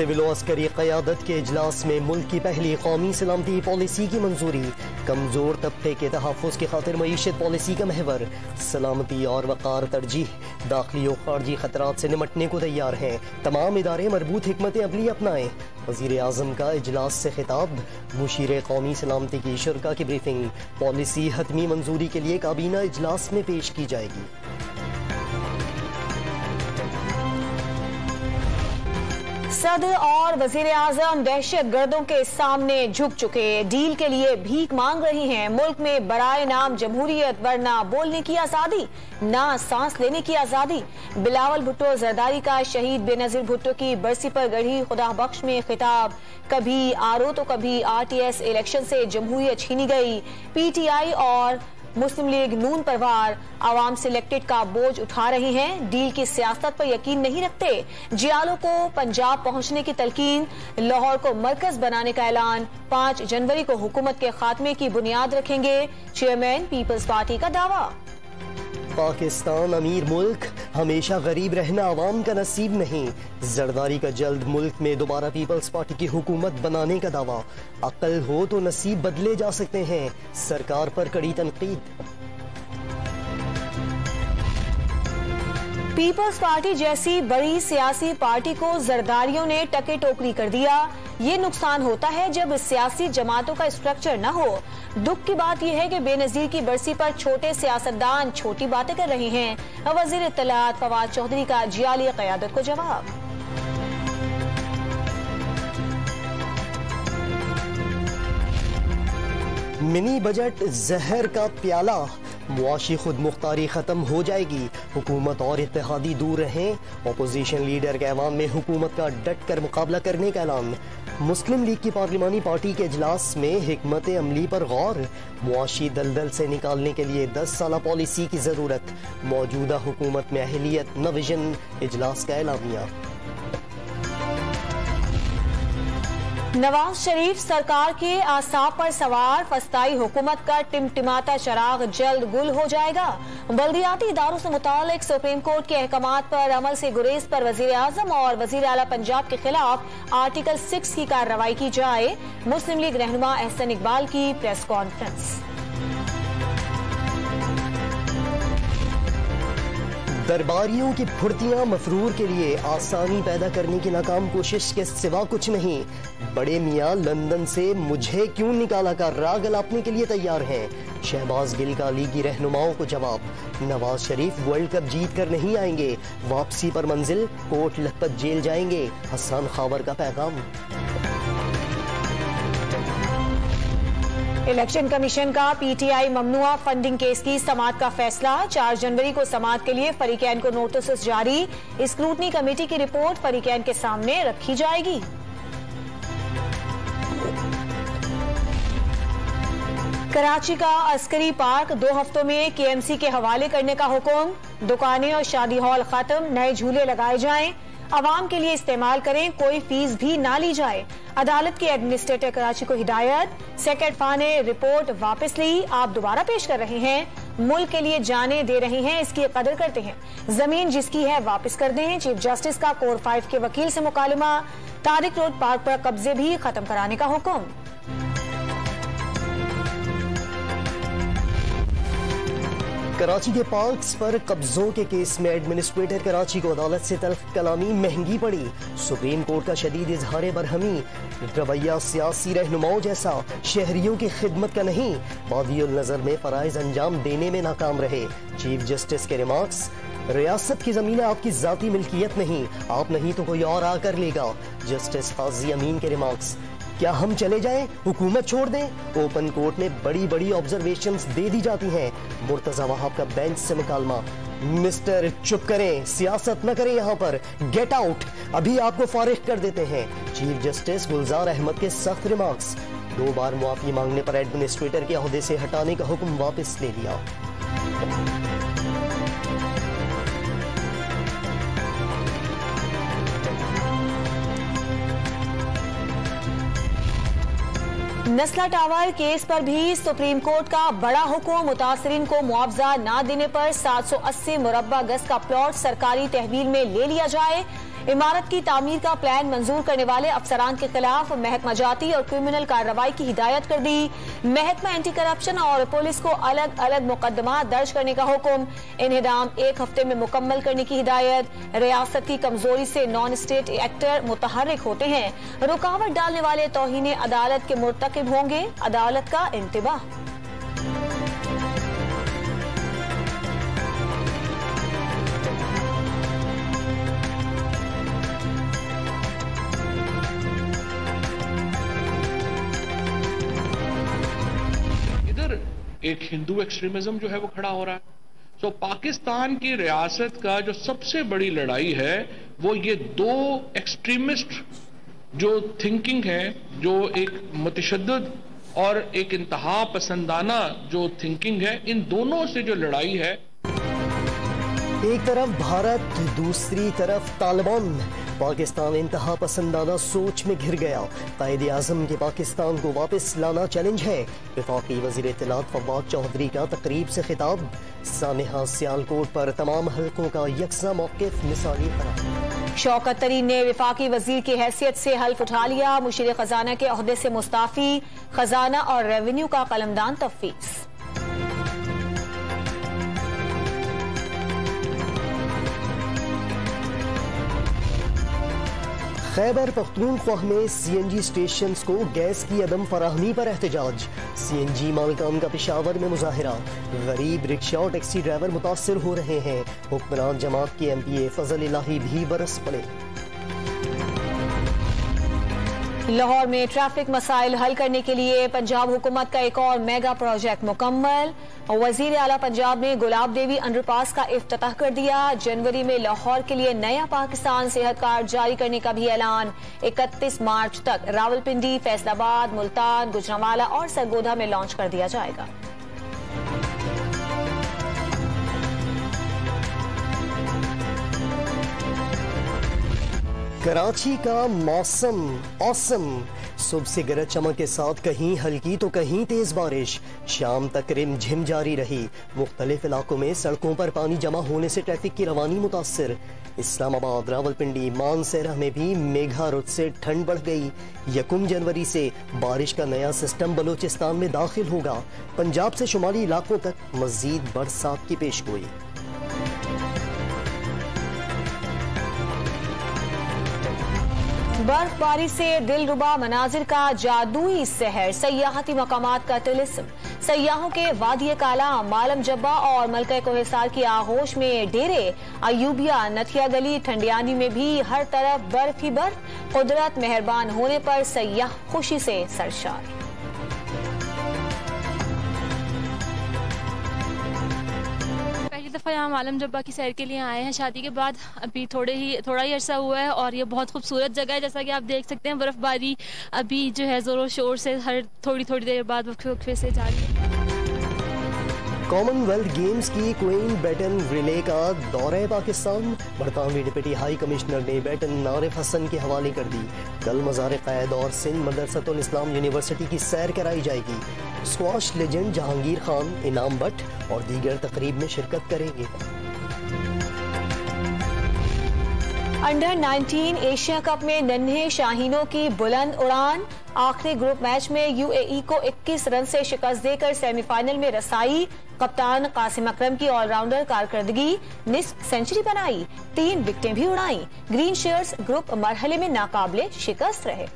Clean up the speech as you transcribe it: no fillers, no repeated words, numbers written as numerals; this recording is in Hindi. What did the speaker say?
सिविल और अस्करी क़यादत के इजलास में मुल्क की पहली कौमी सलामती पॉलिसी की मंजूरी। कमज़ोर तबके के तहफ़्फ़ुज़ की खातिर मईशत पॉलिसी का महवर। सलामती और वक़ार तरजीह। दाखिली और ख़ारजी ख़तरात से निमटने को तैयार हैं। तमाम इदारे मरबूत हिकमत अमली अपनाएं। वज़ीर आज़म का इजलास से खिताब। मुशीर कौमी सलामती की शुरा की ब्रीफिंग। पॉलिसी हतमी मंजूरी के लिए काबीना इजलास में पेश की जाएगी। सदर और वजीर आजम दहशत गर्दों के सामने झुक चुके, डील के लिए भीख मांग रही हैं। मुल्क में बराए नाम जमहूरियत, वरना बोलने की आजादी, ना सांस लेने की आजादी। बिलावल भुट्टो जरदारी का शहीद बेनजीर भुट्टो की बरसी पर गढ़ी खुदा बख्श में खिताब। कभी आरओ तो कभी आरटीएस इलेक्शन से जमहूरियत छीनी गई। पीटीआई और मुस्लिम लीग नून परवार आवाम सिलेक्टेड का बोझ उठा रही हैं। डील की सियासत पर यकीन नहीं रखते। जियालों को पंजाब पहुंचने की तलकीन। लाहौर को मरकज बनाने का ऐलान। 5 जनवरी को हुकूमत के खात्मे की बुनियाद रखेंगे। चेयरमैन पीपल्स पार्टी का दावा। पाकिस्तान अमीर मुल्क, हमेशा गरीब रहना अवाम का नसीब नहीं। जरदारी का जल्द मुल्क में दोबारा पीपल्स पार्टी की हुकूमत बनाने का दावा। अक्ल हो तो नसीब बदले जा सकते हैं। सरकार पर कड़ी तनकीद। पीपल्स पार्टी जैसी बड़ी सियासी पार्टी को जरदारियों ने टके टोकरी कर दिया। ये नुकसान होता है जब सियासी जमातों का स्ट्रक्चर न हो। दुख की बात यह है कि बेनजीर की बरसी पर छोटे सियासतदान छोटी बातें कर रहे हैं। वजीर इत्तलात फवाद चौधरी का जियाली क़यादत को जवाब। मिनी बजट जहर का प्याला। मुआशी खुद मुख्तारी खत्म हो जाएगी। हुकूमत और इत्तेहादी दूर रहें। अपोजिशन लीडर के ऐवान में हुकूमत का डट कर मुकाबला करने का ऐलान। मुस्लिम लीग की पार्लिमानी पार्टी के इजलास में हिकमत अमली पर गौर। मुआशी दलदल से निकालने के लिए 10 साला पॉलिसी की जरूरत। मौजूदा हुकूमत में अहलियत न विजन। इजलास का एलामिया। नवाज शरीफ सरकार के आसाब पर सवार। फस्ताई हुकूमत का टिमटिमाता चराग जल्द गुल हो जाएगा। बल्दियाती इदारों से मुतालिक सुप्रीम कोर्ट के अहकामात पर अमल से गुरेज पर वजीर आजम और वजीर आला पंजाब के खिलाफ आर्टिकल 6 की कार्रवाई की जाए। मुस्लिम लीग रहनुमा एहसन इकबाल की प्रेस कॉन्फ्रेंस। दरबारियों की फुर्तियां मफरूर के लिए आसानी पैदा करने की नाकाम कोशिश के सिवा कुछ नहीं। बड़े मियां लंदन से मुझे क्यों निकाला का राग अलापने के लिए तैयार हैं। शहबाज गिल का लीगी रहनुमाओं को जवाब। नवाज शरीफ वर्ल्ड कप जीत कर नहीं आएंगे। वापसी पर मंजिल कोट लखपत जेल जाएंगे। हसन खावर का पैगाम। इलेक्शन कमीशन का पीटीआई ममनुआ फंडिंग केस की समाअत का फैसला। 4 जनवरी को समाअत के लिए फरीकैन को नोटिस जारी। स्क्रूटनी कमेटी की रिपोर्ट फरीकैन के सामने रखी जाएगी। कराची का अस्करी पार्क 2 हफ्तों में केएमसी के हवाले करने का हुक्म। दुकानें और शादी हॉल खत्म। नए झूले लगाए जाएं। आवाम के लिए इस्तेमाल करें। कोई फीस भी ना ली जाए। अदालत के एडमिनिस्ट्रेटर कराची को हिदायत। सेक्रेटरी फा ने रिपोर्ट वापस ली। आप दोबारा पेश कर रहे हैं। मुल्क के लिए जाने दे रहे हैं, इसकी कदर करते हैं। जमीन जिसकी है वापस कर दें। चीफ जस्टिस का कोर 5 के वकील से मुकालमा। तारिक रोड पार्क पर कब्जे भी खत्म कराने का हुक्म। कराची के पार्क्स पर कब्जों के केस में एडमिनिस्ट्रेटर कराची को अदालत से तल्ख कलामी महंगी पड़ी। सुप्रीम कोर्ट का शदीद इजहार बरहमी। रवैया सियासी रहनुमाओं जैसा शहरियों की खिदमत का नहीं। बादियुल नजर में फराइज अंजाम देने में नाकाम रहे। चीफ जस्टिस के रिमार्क्स। रियासत की जमीनें आपकी जाती मिल्कियत नहीं, आप नहीं तो कोई और आकर लेगा। जस्टिस काजी अमीन के रिमार्क्स। क्या हम चले जाएं, हुकूमत छोड़ दें? ओपन कोर्ट में बड़ी बड़ी ऑब्जर्वेशंस दे दी जाती हैं। मुर्तजा वहाब का बेंच से मुकालमा। मिस्टर चुप करें, सियासत न करें यहाँ पर। गेट आउट, अभी आपको फारिग कर देते हैं। चीफ जस्टिस गुलजार अहमद के सख्त रिमार्क्स। 2 बार मुआफी मांगने पर एडमिनिस्ट्रेटर के ओहदे से हटाने का हुक्म वापस ले लिया। नस्ला टावर केस पर भी सुप्रीम कोर्ट का बड़ा हुक्म। मुतासरीन को मुआवजा न देने पर 780 मुरब्बा गज का प्लॉट सरकारी तहवील में ले लिया जाए। इमारत की तामीर का प्लान मंजूर करने वाले अफसरान के खिलाफ महकमा जाती और क्रिमिनल कार्रवाई की हिदायत कर दी। महकमा एंटी करप्शन और पुलिस को अलग अलग मुकदमा दर्ज करने का हुक्म। इन्हेदाम 1 हफ्ते में मुकम्मल करने की हिदायत। रियासत की कमजोरी से नॉन स्टेट एक्टर मुतहर्रिक होते हैं। रुकावट डालने वाले तौहीन अदालत के मुर्तकिब होंगे। अदालत का इंतबाह। एक हिंदू एक्सट्रीमिज्म जो है वो खड़ा हो रहा है। सो पाकिस्तान की रियासत का जो सबसे बड़ी लड़ाई है वो ये दो एक्सट्रीमिस्ट जो थिंकिंग है, जो एक मुतशद्दिद और एक इंतहा पसंदाना जो थिंकिंग है, इन दोनों से जो लड़ाई है। एक तरफ भारत, दूसरी तरफ तालिबान। पाकिस्तान इंतहा पसंदाना सोच में घिर गया। कायदे आजम के पाकिस्तान को वापस लाना चैलेंज है। वफाकी वजीर इत्तलात फवाद चौधरी का तकरीब से खिताब। सानेहा सियालकोट पर तमाम हलकों का यकसा मौक़िफ़ मिसाली करार। शौकत तरीन ने वफाकी वजीर की हैसियत से हल्फ उठा लिया। मुशीर खजाना के ओहदे से मुस्ताफी। खजाना और रेवेन्यू का कलमदान तफवीज़। खैबर पख्तूनख्वा में CNG स्टेशन को गैस की अदम फराहमी पर एहतजाज। CNG मालिकान का पेशावर में मुजाहिरा। गरीब रिक्शा और टैक्सी ड्राइवर मुतासर हो रहे हैं। हुक्मरान जमात के MPA फजल इलाही भी बरस पड़े। लाहौर में ट्रैफिक मसाइल हल करने के लिए पंजाब हुकूमत का एक और मेगा प्रोजेक्ट मुकम्मल। वजीर आला पंजाब ने गुलाब देवी अंडरपास का इफ्तिताह कर दिया। जनवरी में लाहौर के लिए नया पाकिस्तान सेहत कार्ड जारी करने का भी ऐलान। 31 मार्च तक रावलपिंडी, फैसलाबाद, मुल्तान, गुजरांवाला और सरगोधा में लॉन्च कर दिया जाएगा। कराची का मौसम औसम। सुबह से गरज चमक के साथ कहीं हल्की तो कहीं तेज बारिश। शाम तक रिमझिम जारी रही। मुख्तलिफ इलाकों में सड़कों पर पानी जमा होने से ट्रैफिक की रवानी मुतासर। इस्लामाबाद, रावलपिंडी, मानसेरा में भी मेघा रुत से ठंड बढ़ गई। 1 जनवरी से बारिश का नया सिस्टम बलूचिस्तान में दाखिल होगा। पंजाब से शुमाली इलाकों तक मजीद बरसात की पेशगोई। बर्फबारी से दिलरुबा मनाजिर का जादुई सहर। सयाहती मकामात का तिलिस्म। सयाहों के वादिय काला, मालम जब्बा और मलका कोहिसार की आगोश में डेरे। अयूबिया, नथिया गली, ठंडियानी में भी हर तरफ बर्फ ही बर्फ। कुदरत मेहरबान होने पर सयाह खुशी से सरशार। दफ़ा यहाँ मालम जब्बा की सैर के लिए आए हैं शादी के बाद। अभी थोड़ा ही अरसा हुआ है और ये बहुत खूबसूरत जगह है। जैसा कि आप देख सकते हैं, बर्फबारी अभी जो है जोरों शोर से हर थोड़ी देर बाद वक्फे से जारी है। कॉमनवेल्थ गेम्स की क्वीन बैटन रिले का दौरा पाकिस्तान। बरतानवी डिप्टी हाई कमिश्नर ने बैटन नारिफ हसन के हवाले कर दी। कल मज़ार क़ायद और सिंध मदरसतुल इस्लाम यूनिवर्सिटी की सैर कराई जाएगी। स्क्वाश लेजेंड जहांगीर खान, इनाम भट्ट और दीगर तकरीब में शिरकत करेंगे। अंडर 19 एशिया कप में नन्हे शाहीनों की बुलंद उड़ान। आखिरी ग्रुप मैच में UAE को 21 रन से शिकस्त देकर सेमीफाइनल में रसाई। कप्तान कासिम अकरम की ऑलराउंडर कारकर्दगी, निस्फ सेंचुरी बनाई, 3 विकेटें भी उड़ाई। ग्रीन शेयर्स ग्रुप मरहले में नाकाबिले शिकस्त रहे।